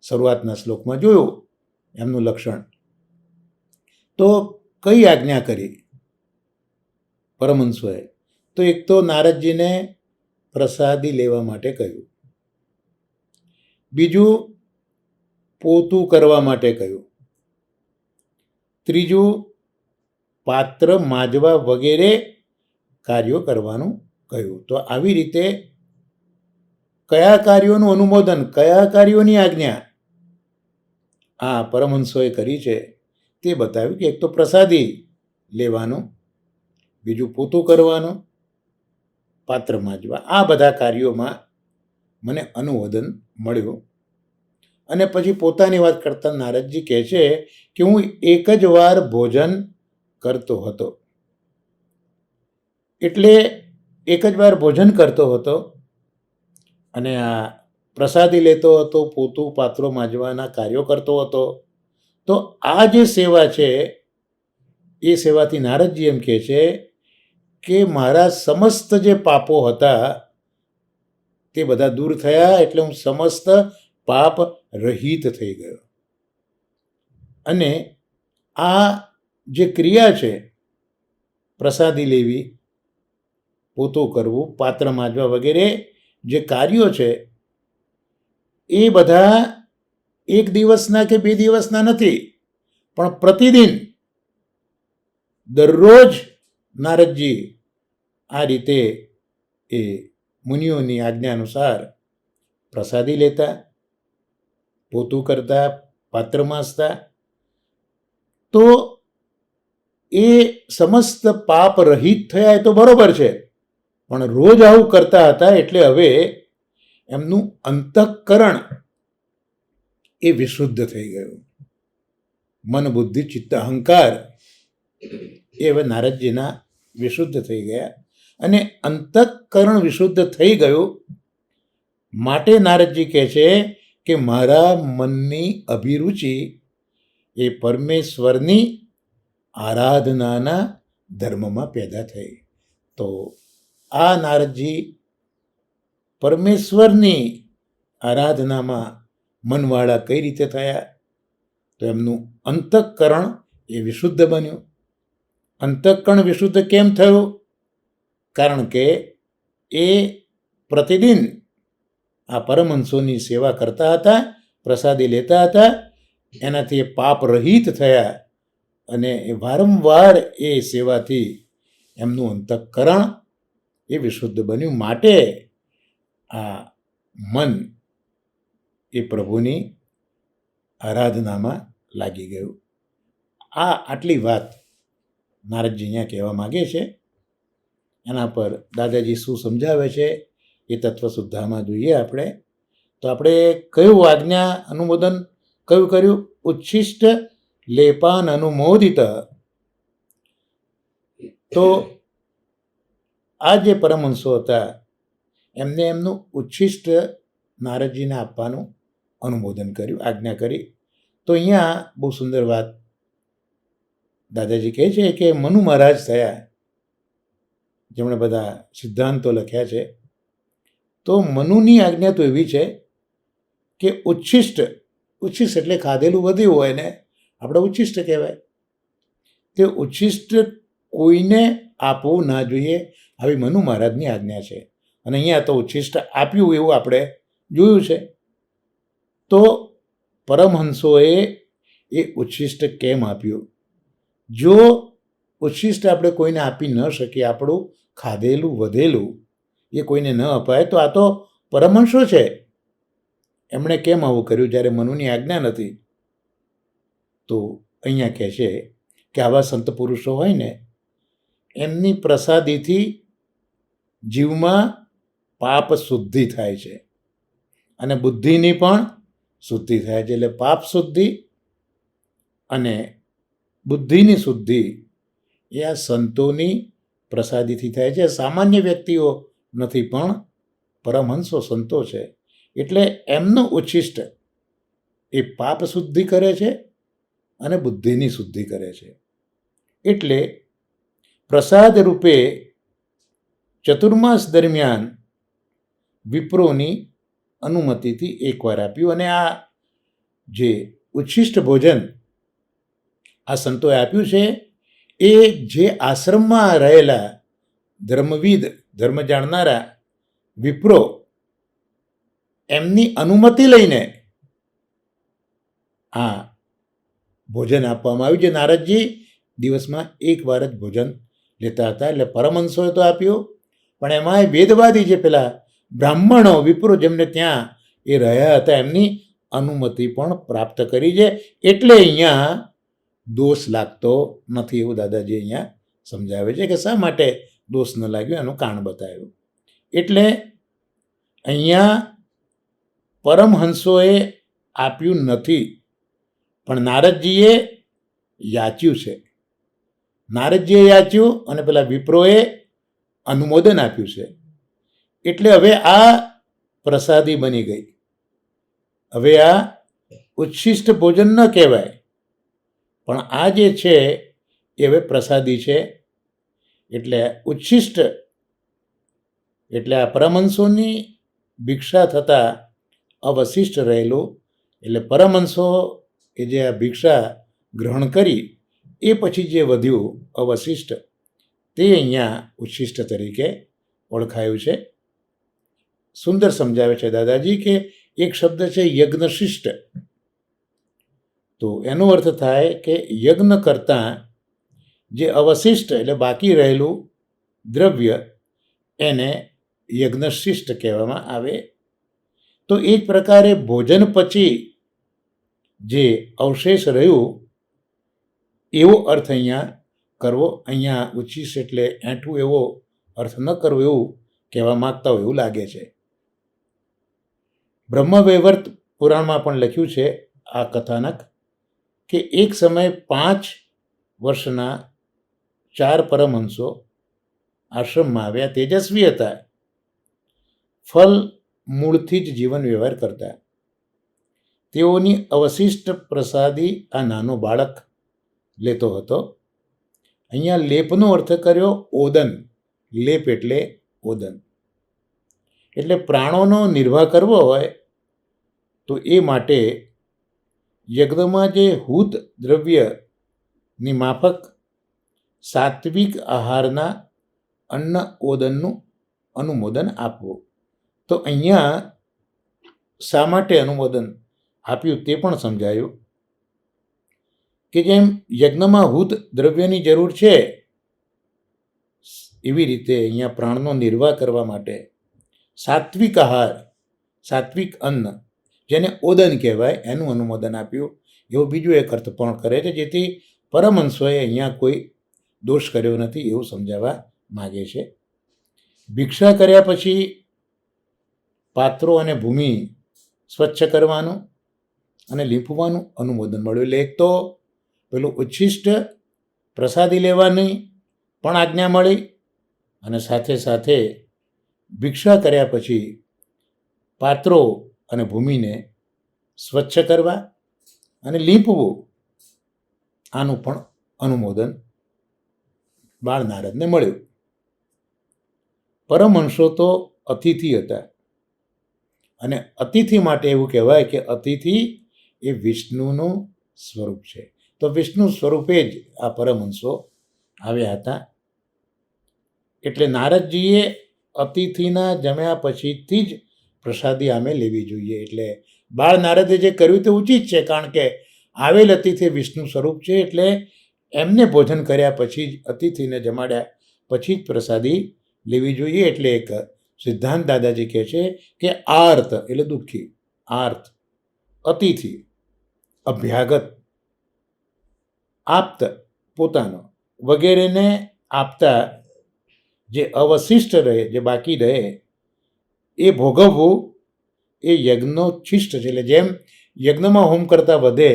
શરૂઆતના શ્લોકમાં જોયું એમનું લક્ષણ. તો કઈ આજ્ઞા કરી પરમહંસોએ? તો એક તો નારદજીને પ્રસાદી લેવા માટે કહ્યું, બીજું પોતું કરવા માટે કહ્યું, ત્રીજું પાત્ર માંજવા વગેરે કાર્યો કરવાનું કહ્યું. તો આવી રીતે કયા કાર્યોનું અનુમોદન, કયા કાર્યોની આજ્ઞા આ પરમહંસોએ કરી છે તે બતાવ્યું. કે એક તો પ્રસાદી લેવાનું, બીજું પોતું કરવાનું, પાત્ર માંજવા, આ બધા કાર્યોમાં મને અનુમોદન મળ્યું. અને પછી પોતાની વાત કરતા નારદજી કહે છે કે હું એક જ વાર ભોજન કરતો હતો. એટલે એક જ વાર ભોજન કરતો હતો અને આ પ્રસાદી લેતો હતો, પોતું પાત્રો માંજવાના કાર્યો કરતો હતો. તો આ જે સેવા છે એ સેવાથી નારદજી એમ કહે છે કે મારા સમસ્ત જે પાપો હતા તે બધા દૂર થયા. એટલે હું સમસ્ત પાપ રહિત થઈ ગયો. અને આ જે ક્રિયા છે, પ્રસાદી લેવી, પોતું કરવું, પાત્ર માંજવા વગેરે જે કાર્યો છે એ બધા એક દિવસના કે 2 દિવસના નથી, પણ પ્રતિદિન દરરોજ નારદજી આ રીતે એ મુનિઓની આજ્ઞા અનુસાર પ્રસાદી લેતા, પોતું કરતા, પાત્ર માંજતા. તો એ સમસ્ત પાપ રહિત થયા એ તો બરોબર છે, પણ રોજ આવું કરતા હતા એટલે હવે એમનું અંતઃકરણ એ વિશુદ્ધ થઈ ગયું. મન, બુદ્ધિ, ચિત્ત, અહંકાર એ હવે નારદજીના વિશુદ્ધ થઈ ગયા. અને અંતઃકરણ વિશુદ્ધ થઈ ગયું માટે નારદજી કહે છે કે મારા મનની અભિરુચિ એ પરમેશ્વરની આરાધનાના ધર્મમાં પેદા થઈ. તો આ નારદજી પરમેશ્વરની આરાધનામાં મનવાળા કઈ રીતે થયા? તો એમનું અંતઃકરણ એ વિશુદ્ધ બન્યું. અંતઃકરણ વિશુદ્ધ કેમ થયું? કારણ કે એ પ્રતિદિન આ પરમહંસોની સેવા કરતા હતા, પ્રસાદી લેતા હતા, એનાથી એ પાપ રહિત થયા અને એ વારંવાર એ સેવાથી એમનું અંતઃકરણ એ વિશુદ્ધ બન્યું. માટે આ મન એ પ્રભુની આરાધનામાં લાગી ગયું. આટલી વાત નારદજી અહીંયા કહેવા માગે છે. એના પર દાદાજી શું સમજાવે છે એ તત્વશુદ્ધામાં જોઈએ આપણે. તો આપણે કયું આજ્ઞા અનુમોદન કયું કર્યું? ઉચ્છિષ્ટ લેપાન અનુમોદિત. તો આ જે પરમહંસો હતા એમને એમનું ઉચ્છિષ્ટ નારદજીને આપવાનું અનુમોદન કર્યું, આજ્ઞા કરી. તો અહીંયા બહુ સુંદર વાત દાદાજી કહે છે કે મનુ મહારાજ થયા, જેમણે બધા સિદ્ધાંતો લખ્યા છે. તો મનુની આજ્ઞા તો એવી છે કે ઉચ્છિષ્ટ એટલે ખાધેલું વધ્યું હોય ને આપણે ઉચ્છિષ્ટ કહેવાય. તે ઉચ્છિષ્ટ કોઈને આપવું ના જોઈએ, આવી મનુ મહારાજની આજ્ઞા છે. અને અહીંયા તો ઉચ્છિષ્ટ આપ્યું એવું આપણે જોયું છે. તો પરમહંસોએ એ ઉચ્છિષ્ટ કેમ આપ્યું? જો ઉચ્છિષ્ટ આપણે કોઈને આપી ન શકીએ, આપણું ખાધેલું વધેલું એ કોઈને ન અપાય, તો આ તો પરમહંસો છે, એમણે કેમ આવું કર્યું જ્યારે મનુની આજ્ઞા નથી? તો અહીંયા કહે છે કે આવા સંત પુરુષો હોય ને એમની પ્રસાદીથી જીવમાં પાપ શુદ્ધિ થાય છે અને બુદ્ધિની પણ શુદ્ધિ થાય છે. એટલે પાપ શુદ્ધિ અને બુદ્ધિની શુદ્ધિ એ આ સંતોની પ્રસાદીથી થાય છે. સામાન્ય વ્યક્તિઓ નથી, પણ પરમહંસો સંતો છે. એટલે એમનું ઉચ્છિષ્ટ એ પાપ શુદ્ધિ કરે છે અને બુદ્ધિની શુદ્ધિ કરે છે. એટલે પ્રસાદ રૂપે ચતુર્માસ દરમિયાન વિપ્રોની અનુમતિથી એકવાર આપ્યું. અને આ જે ઉચ્છિષ્ટ ભોજન આ સંતોએ આપ્યું છે એ જે આશ્રમમાં રહેલા ધર્મવિદ, ધર્મ જાણનારા વિપ્રો એમની અનુમતિ લઈને આ ભોજન આપવામાં આવ્યું. જે નારદજી દિવસમાં એકવાર જ ભોજન લેતા હતા. એટલે પરમહંસોએ તો આપ્યું, પણ એમાંય વેદવાદી જે પેલા બ્રાહ્મણો, વિપ્રો જેમને ત્યાં એ રહ્યા હતા એમની અનુમતિ પણ પ્રાપ્ત કરી છે. એટલે અહીંયા દોષ લાગતો નથી એવું દાદાજી અહીંયા સમજાવે છે કે શા માટે દોષ ન લાગ્યો એનું કારણ બતાવ્યું. એટલે અહીંયા પરમહંસોએ આપ્યું નથી, પણ નારદજીએ યાચ્યું છે. નારદજીએ યાચ્યું અને પેલા વિપ્રોએ અનુમોદન આપ્યું છે. એટલે હવે આ પ્રસાદી બની ગઈ. હવે આ ઉચ્છિષ્ટ ભોજન ન કહેવાય, પણ આ જે છે એ હવે પ્રસાદી છે. એટલે ઉચ્છિષ્ટ એટલે આ પરમહંસોની ભિક્ષા થતાં અવશિષ્ટ રહેલું. એટલે પરમહંસો એ જે આ ભિક્ષા ગ્રહણ કરી એ પછી જે વધ્યું અવશિષ્ટ તે અહીંયા ઉચ્છિષ્ટ તરીકે ઓળખાયું છે. સુંદર સમજાવે છે દાદાજી કે એક શબ્દ છે યજ્ઞશિષ્ટ. તો એનો અર્થ થાય કે યજ્ઞ કરતાં જે અવશિષ્ટ એટલે બાકી રહેલું દ્રવ્ય એને યજ્ઞશિષ્ટ કહેવામાં આવે. તો એ જ પ્રકારે ભોજન પછી જે અવશેષ રહ્યું એવો અર્થ અહીંયા કરવો. અહીંયા ઉચ્છિષ્ટ એટલે એઠું એવો અર્થ ન કરવો એવું કહેવા માગતા હોય એવું લાગે છે. બ્રહ્મવૈવર્ત પુરાણમાં પણ લખ્યું છે આ કથાનક કે એક સમયે 5 વર્ષના 4 પરમહંસો આશ્રમમાં આવ્યા. તેજસ્વી હતા, ફલ મૂળથી જ જીવન વ્યવહાર કરતા. તેઓની અવશિષ્ટ પ્રસાદી આ નાનો બાળક લેતો હતો. અહીંયા લેપનો અર્થ કર્યો ઓદન. લેપ એટલે ઓદન. એટલે પ્રાણોનો નિર્વાહ કરવો હોય તો એ માટે યજ્ઞમાં જે હૂત દ્રવ્યની માફક સાત્વિક આહારના અન્ન ઓદનનું અનુમોદન આપવું. તો અહીંયા શા માટે અનુમોદન આપ્યું તે પણ સમજાયું કે જેમ યજ્ઞમાં હૂત દ્રવ્યની જરૂર છે એવી રીતે અહીંયા પ્રાણનો નિર્વાહ કરવા માટે સાત્વિક આહાર, સાત્વિક અન્ન જેને ઓદન કહેવાય એનું અનુમોદન આપ્યું. એવો બીજો એક અર્થ પણ કરે છે, જેથી પરમહંસોએ અહીંયા કોઈ દોષ કર્યો નથી એવું સમજાવવા માગે છે. ભિક્ષા કર્યા પછી પાત્રો અને ભૂમિ સ્વચ્છ કરવાનું અને લીંપવાનું અનુમોદન મળ્યું. એટલે એક તો પેલું ઉચ્છિષ્ટ પ્રસાદી લેવાની પણ આજ્ઞા મળી અને સાથે સાથે ભિક્ષા કર્યા પછી પાત્રો અને ભૂમિને સ્વચ્છ કરવા અને લીંપવું આનું પણ અનુમોદન બાળ નારદને મળ્યું. પરમહંસો તો અતિથિ હતા અને અતિથિ માટે એવું કહેવાય કે અતિથિ એ વિષ્ણુનું સ્વરૂપ છે. તો વિષ્ણુ સ્વરૂપે જ આ પરમહંસો આવ્યા હતા. એટલે નારદજીએ અતિથિના જમ્યા પછીથી જ પ્રસાદી આમે લેવી જોઈએ. એટલે બાળ નારદે જે કર્યું તે ઉચિત છે, કારણ કે આવેલ અતિથિ વિષ્ણુ સ્વરૂપ છે. એટલે એમને ભોજન કર્યા પછી જ અતિથિને જમાડ્યા પછી જ પ્રસાદી લેવી જોઈએ. એટલે એક સિદ્ધાંત દાદાજી કહે છે કે આર્ત એટલે દુઃખી, આર્ત, અતિથિ, અભ્યાગત, આપ્ત પોતાનો વગેરેને આપતા જે અવશિષ્ટ રહે, જે બાકી રહે એ ભોગવવું એ યજ્ઞોચ્છિષ્ટ છે. એટલે જેમ યજ્ઞમાં હોમ કરતાં વધે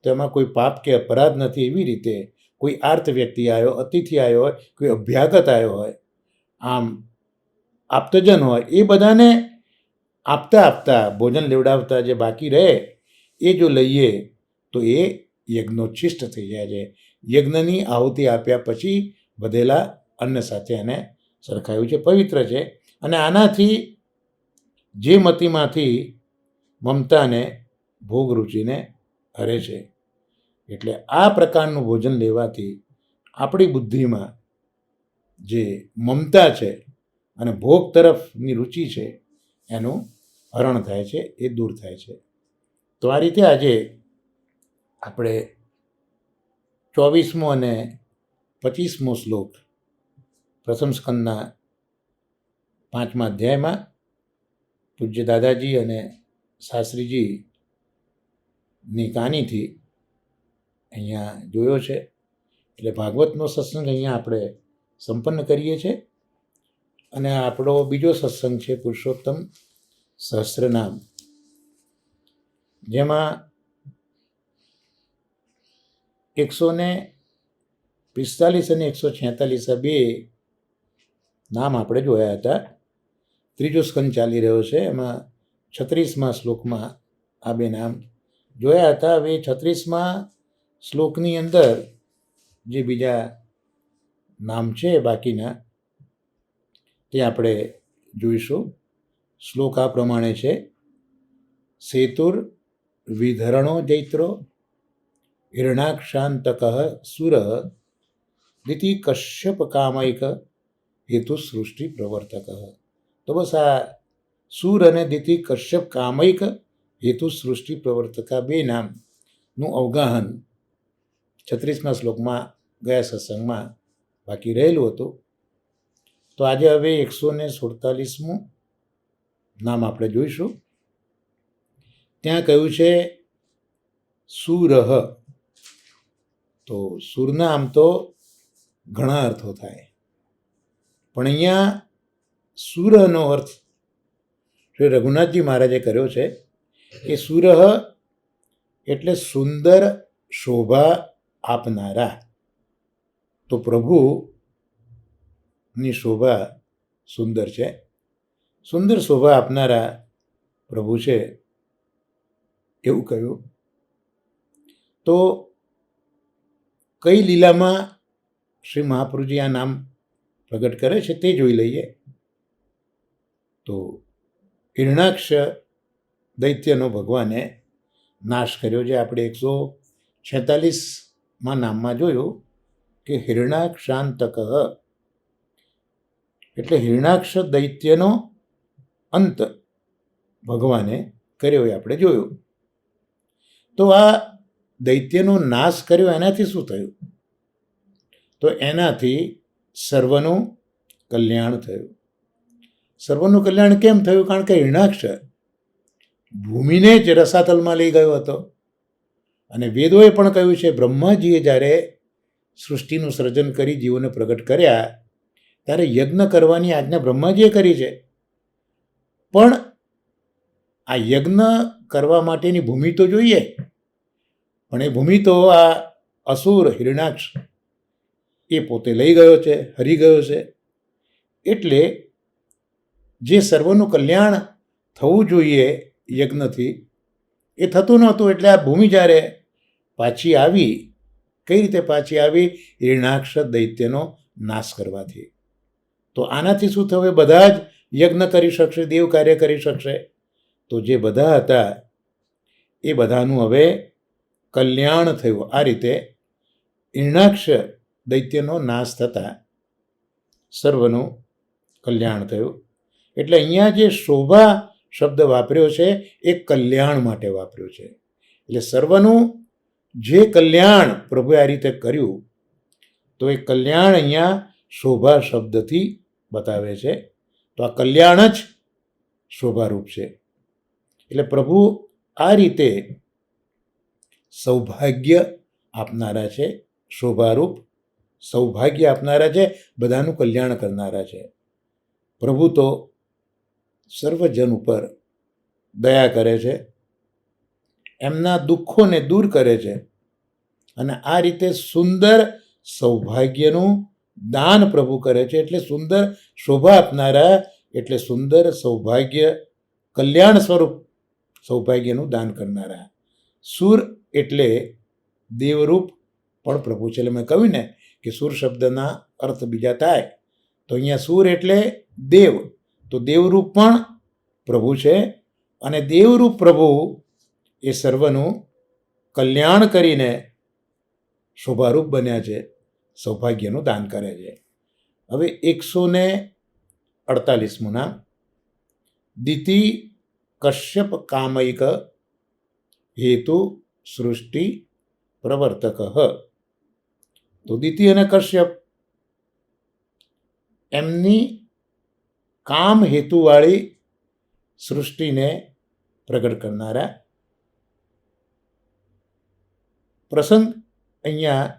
તો એમાં કોઈ પાપ કે અપરાધ નથી, એવી રીતે કોઈ આર્ત વ્યક્તિ આવ્યો, અતિથિ આવ્યો હોય, કોઈ અભ્યાગત આવ્યો હોય, આમ આપ્તજન હોય, એ બધાને આપતા આપતા ભોજન લેવડાવતા જે બાકી રહે એ જો લઈએ તો એ યજ્ઞોચ્છિષ્ટ થઈ જાય છે. યજ્ઞની આહુતિ આપ્યા પછી વધેલા અન્ન સાથે એને સરખાયું છે, પવિત્ર છે. અને આનાથી જે મતિમાંથી મમતાને ભોગ રૂચિને હરે છે. એટલે આ પ્રકારનું ભોજન લેવાથી આપણી બુદ્ધિમાં જે મમતા છે અને ભોગ તરફની રુચિ છે એનું હરણ થાય છે, એ દૂર થાય છે. તો આ રીતે આજે આપણે 24મો અને 25મો શ્લોક પ્રથમ સ્કંદના 5મા અધ્યાયમાં પૂજ્ય દાદાજી અને શાસ્ત્રીજીની કહાનીથી અહીંયા જોયો છે. એટલે ભાગવતનો સત્સંગ અહીંયા આપણે સંપન્ન કરીએ છીએ. અને આપણો બીજો સત્સંગ છે પુરુષોત્તમ સહસ્ત્રનામ, જેમાં 145 અને 146 બે નામ આપણે જોયા હતા. ત્રીજો સ્કંદ ચાલી રહ્યો છે, એમાં 36મા શ્લોકમાં આ બે નામ જોયા હતા. હવે 36મા શ્લોકની અંદર જે બીજા નામ છે બાકીના તે આપણે જોઈશું. શ્લોક આ પ્રમાણે છે: સેતુર વિધરણો જૈત્રો હિરણાક્ષાંતક સુર દિતિ કશ્યપ કામૈક હેતુ સૃષ્ટિ પ્રવર્તક. તો બસ આ સુર અને દિતિ કશ્યપ કામૈક હેતુ સૃષ્ટિ પ્રવર્તકા બે નામનું અવગાહન 36મા શ્લોકમાં ગયા સત્સંગમાં બાકી રહેલું હતું. તો આજે હવે 147મું નામ આપણે જોઈશું. ત્યાં કહ્યું છે સુરહ. તો સુરના આમ તો ઘણા અર્થો થાય, પણ અહીંયા સુરહનો અર્થ શ્રી રઘુનાથજી મહારાજે કર્યો છે કે સુરહ એટલે સુંદર શોભા આપનારા. તો પ્રભુની શોભા સુંદર છે, સુંદર શોભા આપનારા પ્રભુ છે એવું કહ્યું. તો કઈ લીલામાં શ્રી મહાપ્રભુજી આ નામ પ્રગટ કરે છે તે જોઈ લઈએ. તો હિરણાક્ષ દૈત્યનો ભગવાને નાશ કર્યો, જે આપણે 146માં નામમાં જોયું કે હિરણાક્ષાંતક, એટલે હિરણાક્ષ દૈત્યનો અંત ભગવાને કર્યો એ આપણે જોયું. તો આ દૈત્યનો નાશ કર્યો એનાથી શું થયું? તો એનાથી સર્વનું કલ્યાણ થયું. સર્વનું કલ્યાણ કેમ થયું? કારણ કે હિરણાક્ષ ભૂમિને જ રસાતલમાં લઈ ગયો હતો. અને વેદોએ પણ કહ્યું છે, બ્રહ્માજીએ જ્યારે સૃષ્ટિનું સર્જન કરી જીવોને પ્રગટ કર્યા ત્યારે યજ્ઞ કરવાની આજ્ઞા બ્રહ્માજીએ કરી છે. પણ આ યજ્ઞ કરવા માટેની ભૂમિ તો જોઈએ, પણ એ ભૂમિ તો આ અસુર હિરણાક્ષ એ પોતે લઈ ગયો છે, હરી ગયો છે. એટલે જે સર્વનું કલ્યાણ થવું જોઈએ યજ્ઞથી એ થતું નહોતું. એટલે આ ભૂમિ જ્યારે પાછી આવી, કઈ રીતે પાછી આવી? હિરણાક્ષ દૈત્યનો નાશ કરવાથી. તો આનાથી શું થયું? બધા જ યજ્ઞ કરી શકશે, દેવ કાર્ય કરી શકશે. તો જે બધા હતા એ બધાનું હવે કલ્યાણ થયું. આ રીતે હિરણાક્ષ દૈત્યનો નાશ થતાં સર્વનું કલ્યાણ થયું. એટલે અહીંયા જે શોભા શબ્દ વાપર્યો છે એ કલ્યાણ માટે વાપર્યો છે. એટલે સર્વનું જે કલ્યાણ પ્રભુએ આ રીતે કર્યું, તો એ કલ્યાણ અહીંયા શોભા શબ્દથી બતાવે છે. તો આ કલ્યાણ જ શોભારૂપ છે. એટલે પ્રભુ આ રીતે સૌભાગ્ય આપનારા છે, શોભારૂપ સૌભાગ્ય આપનારા છે, બધાનું કલ્યાણ કરનારા છે. પ્રભુ તો સર્વજન ઉપર દયા કરે છે, એમના દુઃખોને દૂર કરે છે. અને આ રીતે સુંદર સૌભાગ્યનું દાન પ્રભુ કરે છે. એટલે સુંદર શોભા આપનારા, એટલે સુંદર સૌભાગ્ય, કલ્યાણ સ્વરૂપ સૌભાગ્યનું દાન કરનારા. સુર એટલે દેવરૂપ પણ પ્રભુ છે. એટલે મેં કહ્યું ને કે સુર શબ્દના અર્થ બીજા થાય. તો અહીંયા સુર એટલે દેવ, તો દેવરૂપ પણ પ્રભુ છે. અને દેવરૂપ પ્રભુ એ સર્વનું કલ્યાણ કરીને શોભારૂપ બન્યા છે, સૌભાગ્યનું દાન કરે છે. હવે 148મું નામ, દિતિ કશ્યપ કામૈક હેતુ સૃષ્ટિ પ્રવર્તક. તો દિતિ અને કશ્યપ એમની કામ હેતુવાળી સૃષ્ટિને પ્રગટ કરનારા. પ્રસંગ અહીંયા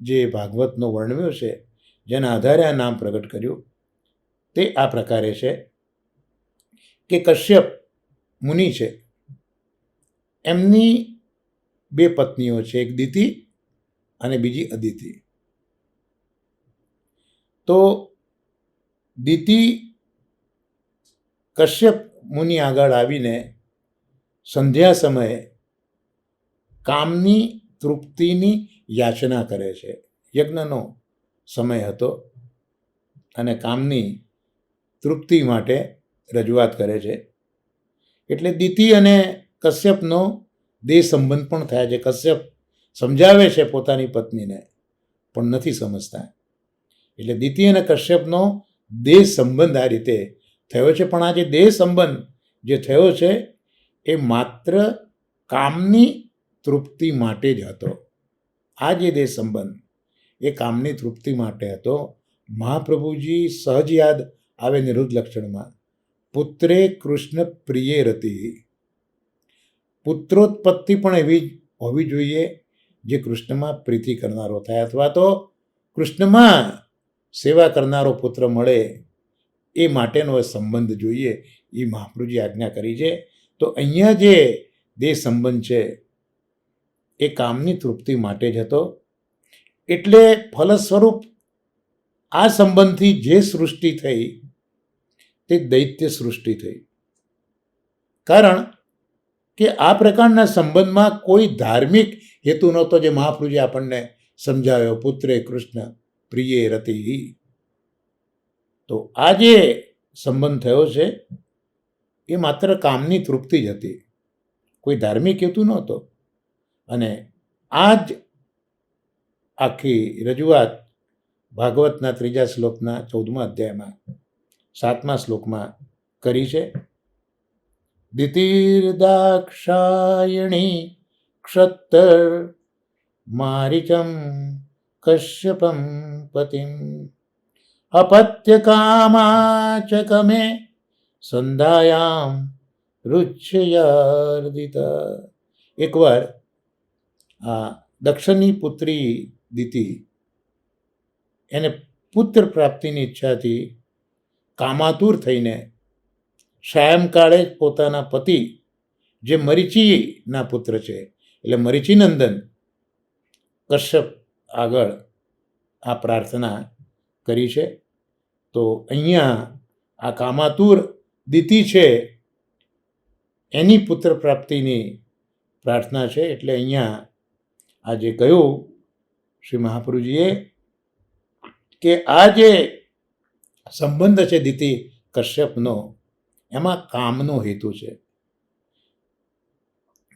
જે ભાગવતનો વર્ણવ્યો છે, જેના આધારે આ નામ પ્રગટ કર્યું, તે આ પ્રકારે છે કે કશ્યપ મુનિ છે, એમની બે પત્નીઓ છે, એક દિતિ અને બીજી અદિતિ. તો દિતિ કશ્યપ મુનિ આગળ આવીને સંધ્યા સમયે કામની તૃપ્તિની યાચના કરે છે. યજ્ઞનો સમય હતો અને કામની તૃપ્તિ માટે રજૂઆત કરે છે. એટલે દિતિ અને કશ્યપનો દેહ સંબંધ પણ થયા છે. કશ્યપ સમજાવે છે પોતાની પત્નીને, પણ નથી સમજતા. એટલે દિતિ અને કશ્યપનો દેહ સંબંધ આ રીતે થયો છે. પણ આ જે દેહ સંબંધ જે થયો છે એ માત્ર કામની તૃપ્તિ માટે જ હતો. આ જે દેહ સંબંધ એ કામની તૃપ્તિ માટે હતો. મહાપ્રભુજી સહજ યાદ આવે નિરુદ્ધ લક્ષણમાં, પુત્રે કૃષ્ણ પ્રિયે રતિ. પુત્રોત્પત્તિ પણ એવી હોવી જોઈએ જે કૃષ્ણમાં પ્રીતિ કરનારો થાય, અથવા તો કૃષ્ણમાં સેવા કરનારો પુત્ર મળે એ માટેનો સંબંધ જોઈએ એ મહાપ્રભુજી આજ્ઞા કરી છે. તો અહીંયા જે દેહ સંબંધ છે એ કામની તૃપ્તિ માટે જ હતો. એટલે ફલસ્વરૂપ આ સંબંધથી જે સૃષ્ટિ થઈ તે દૈત્ય સૃષ્ટિ થઈ. કારણ કે આ પ્રકારના સંબંધમાં કોઈ ધાર્મિક હેતુ નહોતો, જે મહાપ્રભુજી આપણને સમજાવ્યો, પુત્રે કૃષ્ણ પ્રિય રતિ. તો આ જે સંબંધ થયો છે એ માત્ર કામની તૃપ્તિ જ હતી, કોઈ ધાર્મિક હેતુ નહોતો. અને આ જ આખી રજૂઆત ભાગવતના 3જા શ્લોકના 14મા અધ્યાયમાં 7મા શ્લોકમાં કરી છે. દિતિર્દાક્ષાયણી ક્ષત્તર મારીચમ કશ્યપમ પતિમ અપત્ય કામાચકમે સંધાયામ રુચ્યયાર્દિતા. એકવાર આ દક્ષની પુત્રી દિતિ એને પુત્ર પ્રાપ્તિની ઈચ્છાથી કામાતુર થઈને સાયંકાળે પોતાના પતિ જે મરીચીના પુત્ર છે એટલે મરીચીનંદન કશ્યપ આગળ આ પ્રાર્થના કરી છે. તો અહીંયા આ કામાતુર દિતિ છે એની પુત્ર પ્રાપ્તિની પ્રાર્થના છે. એટલે અહીંયા આ જે કહ્યું શ્રી મહાપ્રભુજીએ કે આ જે સંબંધ છે દિતિ કશ્યપનો એમાં કામનો હેતુ છે,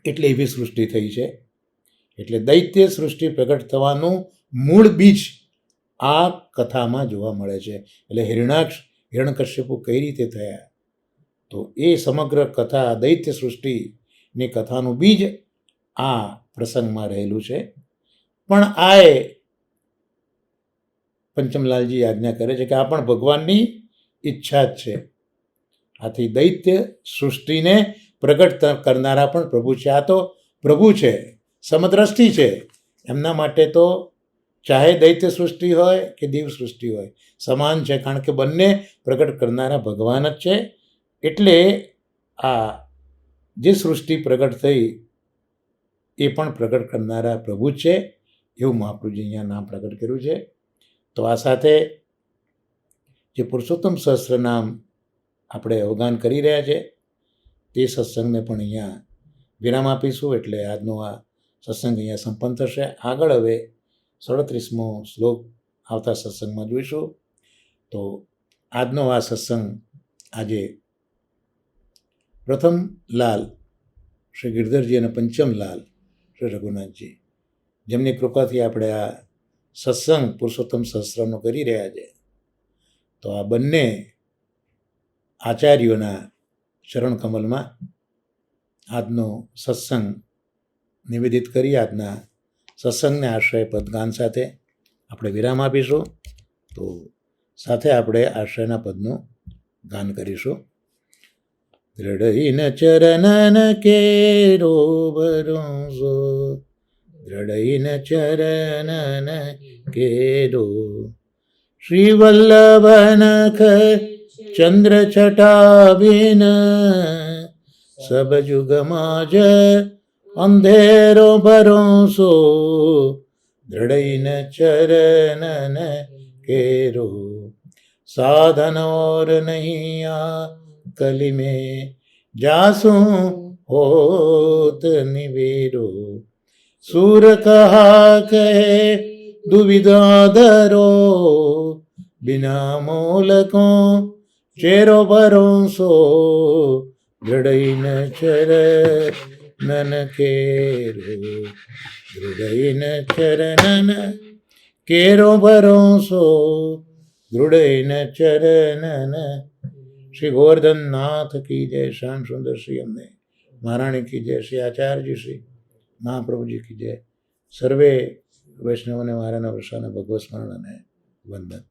એટલે એવી સૃષ્ટિ થઈ છે. એટલે દૈત્ય સૃષ્ટિ પ્રગટ થવાનું મૂળ બીજ આ કથામાં જોવા મળે છે. એટલે હિરણ્યકશ્યપુ કઈ રીતે થયા, તો એ સમગ્ર કથા દૈત્ય સૃષ્ટિની કથાનું બીજ આ પ્રસંગમાં રહેલું છે. પણ આ પંચમલાલજી આજ્ઞા કરે છે કે આ પણ ભગવાનની ઈચ્છા જ છે. આથી દૈત્ય સૃષ્ટિને પ્રગટ કરનારા પણ પ્રભુ છે. આ તો પ્રભુ છે, સમદ્રષ્ટિ છે. એમના માટે તો ચાહે દૈત્ય સૃષ્ટિ હોય કે દેવ સૃષ્ટિ હોય સમાન છે, કારણ કે બંને પ્રગટ કરનારા ભગવાન જ છે. એટલે આ જે સૃષ્ટિ પ્રગટ થઈ એ પણ પ્રગટ કરનારા પ્રભુ જ છે, એવું મહાપ્રભુજી અહીંયા નામ પ્રગટ કર્યું છે. તો આ સાથે જે પુરુષોત્તમ સહસ્ત્ર નામ આપણે અવગાન કરી રહ્યા છે તે સત્સંગને પણ અહીંયા વિરામ આપીશું. એટલે આજનો આ સત્સંગ અહીંયા સંપન્ન થશે. આગળ હવે 37મો શ્લોક આવતા સત્સંગમાં જોઈશું. તો આજનો આ સત્સંગ આજે પ્રથમ લાલ શ્રી ગિરધરજી અને પંચમ લાલ શ્રી રઘુનાથજી, જેમની કૃપાથી આપણે આ સત્સંગ પુરુષોત્તમ સહસ્ત્રનો કરી રહ્યા છે. તો આ બંને આચાર્યોના ચરણ કમલમાં આજનો સત્સંગ નિવેદિત કરી આજના સત્સંગને આશ્રય પદગાન સાથે આપણે વિરામ આપીશું. તો સાથે આપણે આશ્રયના પદનું ગાન કરીશું. દ્રઢઈન ચરણન કેરો ભરોસો, દ્રઢઈન ચરણન કેરો શ્રી વલ્લભનખ ચંદ્ર છટાબિન સબ જુગમાં જ અંધેરો ભરોસો, દ્રઢઈન ચરણન કેરો સાધન ઓર નહીં આ કલી में जासू होत निवेरो, सूर कहा कहे दुविधा धरो, बिना मोल को चेरो भरोसो, दृढ़ चरणन केरो, दृढ़ चरणन केरो भरोसो, दृढ़ चरणन. श्री गोवर्धन नाथ की जय, श्याम सुंदर श्री अम्मे महाराणी की जय, श्री आचार्य जी श्री महाप्रभु जी की जय. સર્વે વૈષ્ણવને મારાના વર્ષાના ભગવત સ્મરણ અને વંદન.